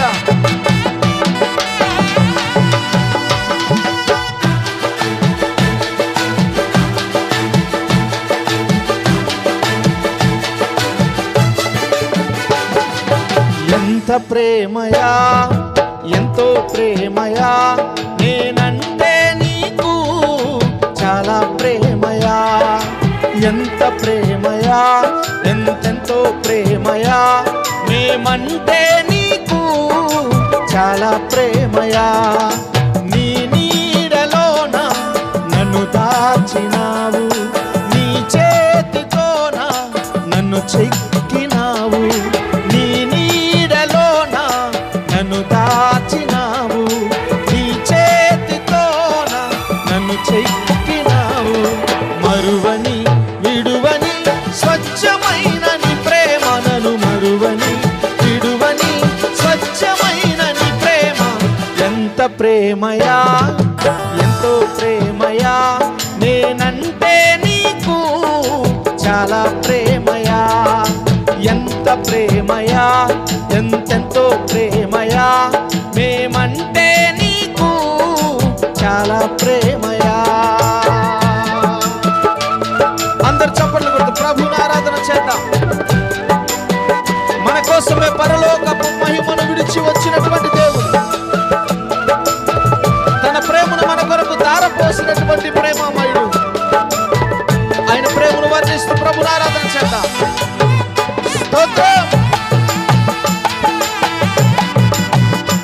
చేద్దాం. ఎంత ప్రేమయా, ఎంతో ప్రేమయా, నేనంటే నీకు చాలా ప్రేమయా. ఎంత ప్రేమయా, ఎంతెంతో ప్రేమయా, మేమంటే నీకు చాలా ప్రేమయా. నీ నీడలోన నన్ను దాచినావు, నీ చేతితోన నన్ను చెక్కినావు. నీ నీడలోన నన్ను దాచినావు, నీ చేతితోన నన్ను చెక్కినావు. మరువని విడువని స్వచ్ఛమైన నీ ప్రేమ, నన్ను మరువని విడువని స్వచ్ఛమైన నీ ప్రేమ. ఎంత ప్రేమయా, ఎంతో ప్రేమయా, నేనంటే నీకు చాలా ప్రేమయా. ఎంత ప్రేమయా, ఎంతెంతో ప్రేమయా, మేమంటే నీకు చాలా ప్రేమయా. అందరు చప్పట్లు కొడుతూ ప్రభువుని ఆరాధన చేద్దాం. మన కోసమే పరలోకపు మహిమను విడిచి వచ్చినటువంటి దేవుడు, తన ప్రేమను మన కొరకు ధారపోసినటువంటి ప్రేమ